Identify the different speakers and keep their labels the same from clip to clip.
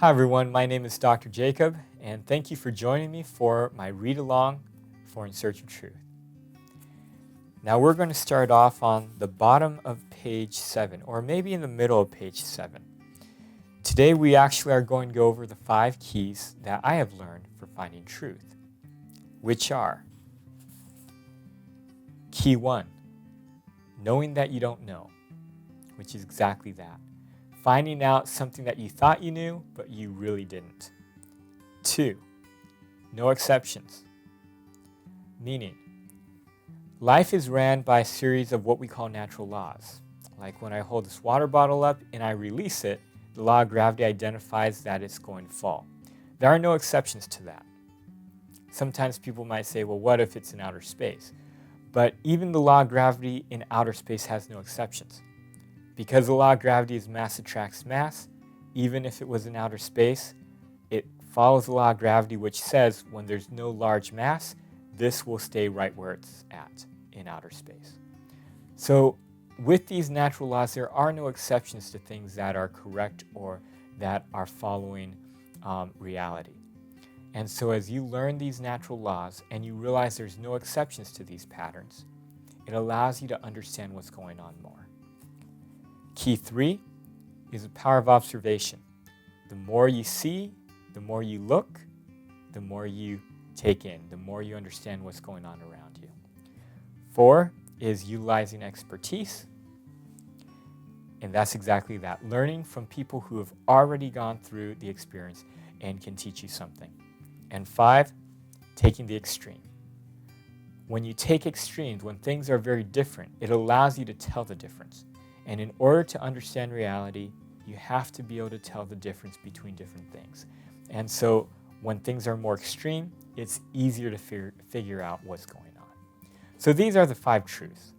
Speaker 1: Hi everyone, my name is Dr. Jacob, and thank you for joining me for my read-along for In Search of Truth. Now we're going to start off on the bottom of page 7, or maybe in the middle of page 7. Today we actually are going to go over the 5 keys that I have learned for finding truth, which are: Key 1, knowing that you don't know, which is exactly that. Finding out something that you thought you knew, but you really didn't. 2, no exceptions. Meaning, life is ran by a series of what we call natural laws. Like when I hold this water bottle up and I release it, the law of gravity identifies that it's going to fall. There are no exceptions to that. Sometimes people might say, well, what if it's in outer space? But even the law of gravity in outer space has no exceptions. Because the law of gravity is mass attracts mass, even if it was in outer space, it follows the law of gravity, which says when there's no large mass, this will stay right where it's at in outer space. So with these natural laws, there are no exceptions to things that are correct or that are following reality. And so as you learn these natural laws and you realize there's no exceptions to these patterns, it allows you to understand what's going on more. Key 3 is the power of observation. The more you see, the more you look, the more you take in, the more you understand what's going on around you. 4 is utilizing expertise. And that's exactly that, learning from people who have already gone through the experience and can teach you something. And 5, taking the extreme. When you take extremes, when things are very different, it allows you to tell the difference. And in order to understand reality, you have to be able to tell the difference between different things. And so when things are more extreme, it's easier to figure out what's going on. So these are the 5 truths.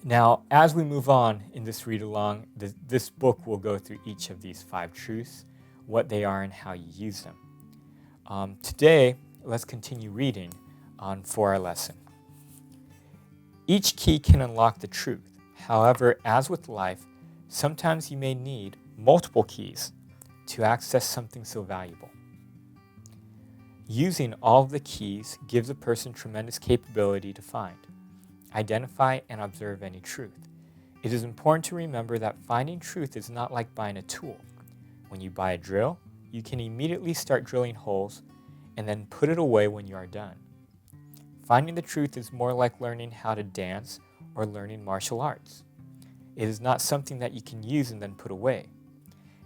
Speaker 1: Now, as we move on in this read-along, this book will go through each of these 5 truths, what they are and how you use them. Today, let's continue reading for our lesson. Each key can unlock the truth. However, as with life, sometimes you may need multiple keys to access something so valuable. Using all of the keys gives a person tremendous capability to find, identify, and observe any truth. It is important to remember that finding truth is not like buying a tool. When you buy a drill, you can immediately start drilling holes and then put it away when you are done. Finding the truth is more like learning how to dance or learning martial arts. It is not something that you can use and then put away.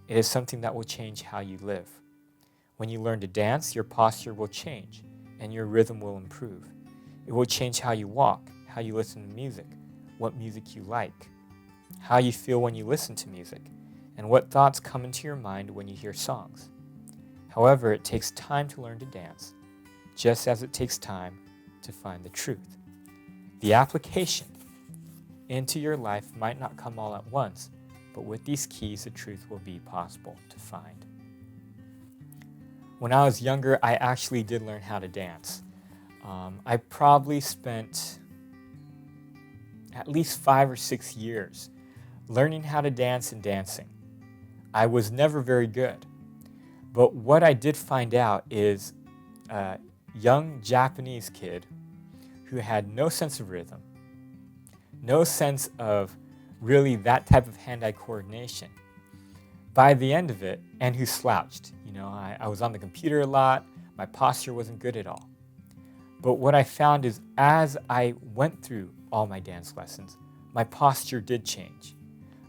Speaker 1: It is something that will change how you live. When you learn to dance, your posture will change and your rhythm will improve. It will change how you walk, how you listen to music, what music you like, how you feel when you listen to music, and what thoughts come into your mind when you hear songs. However, it takes time to learn to dance, just as it takes time to find the truth. The application into your life might not come all at once, but with these keys, the truth will be possible to find. When I was younger, I actually did learn how to dance. I probably spent at least 5 or 6 years learning how to dance and dancing. I was never very good, but what I did find out is young Japanese kid who had no sense of rhythm, no sense of really that type of hand-eye coordination. By the end of it, and who slouched. I was on the computer a lot, my posture wasn't good at all. But what I found is as I went through all my dance lessons, my posture did change.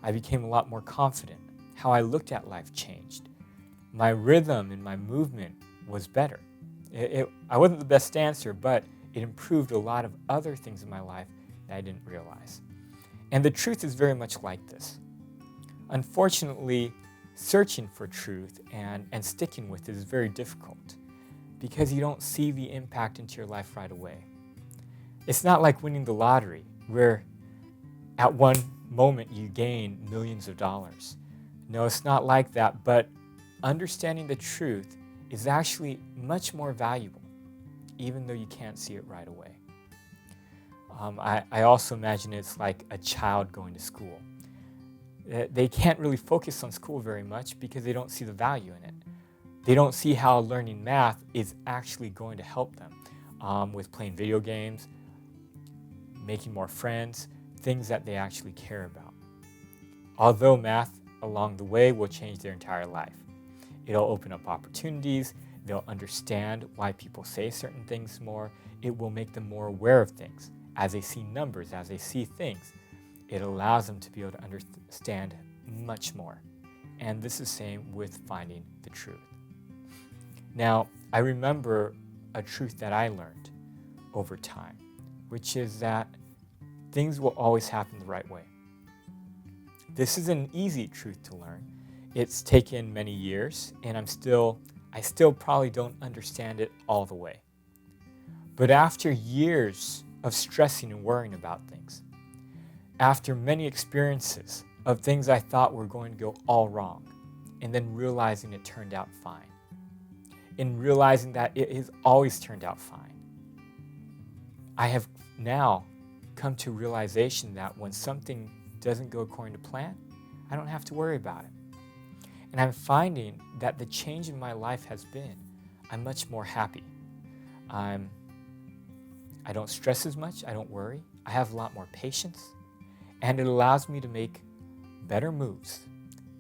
Speaker 1: I became a lot more confident. How I looked at life changed. My rhythm and my movement was better. I wasn't the best dancer, but it improved a lot of other things in my life that I didn't realize. And the truth is very much like this. Unfortunately, searching for truth and sticking with it is very difficult because you don't see the impact into your life right away. It's not like winning the lottery where at one moment you gain millions of dollars. No, it's not like that, but understanding the truth is actually much more valuable, even though you can't see it right away. I also imagine it's like a child going to school. They can't really focus on school very much because they don't see the value in it. They don't see how learning math is actually going to help them with playing video games, making more friends, things that they actually care about. Although math along the way will change their entire life. It'll open up opportunities, they'll understand why people say certain things more, it will make them more aware of things. As they see numbers, as they see things, it allows them to be able to understand much more. And this is the same with finding the truth. Now, I remember a truth that I learned over time, which is that things will always happen the right way. This is an easy truth to learn. It's taken many years, and I still probably don't understand it all the way. But after years of stressing and worrying about things, after many experiences of things I thought were going to go all wrong, and then realizing it turned out fine, and realizing that it has always turned out fine, I have now come to realization that when something doesn't go according to plan, I don't have to worry about it. And I'm finding that the change in my life has been, I'm much more happy. I don't stress as much, I don't worry. I have a lot more patience, and it allows me to make better moves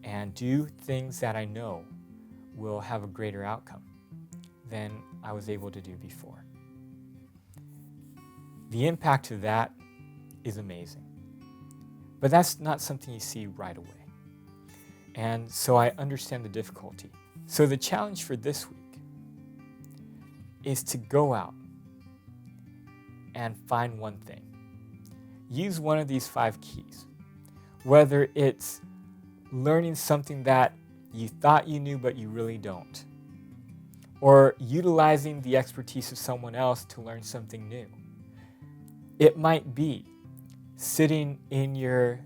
Speaker 1: and do things that I know will have a greater outcome than I was able to do before. The impact of that is amazing. But that's not something you see right away. And so I understand the difficulty. So the challenge for this week is to go out and find one thing. Use one of these 5 keys. Whether it's learning something that you thought you knew but you really don't, or utilizing the expertise of someone else to learn something new. It might be sitting in your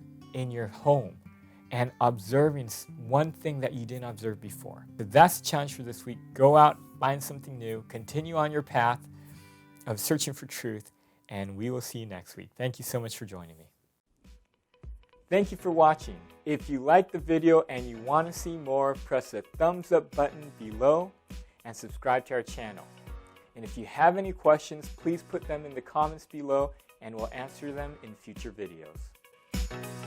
Speaker 1: home and observing one thing that you didn't observe before. So that's the challenge for this week. Go out, find something new, continue on your path of searching for truth, and we will see you next week. Thank you so much for joining me. Thank you for watching. If you liked the video and you want to see more, press the thumbs up button below and subscribe to our channel. And if you have any questions, please put them in the comments below and we'll answer them in future videos.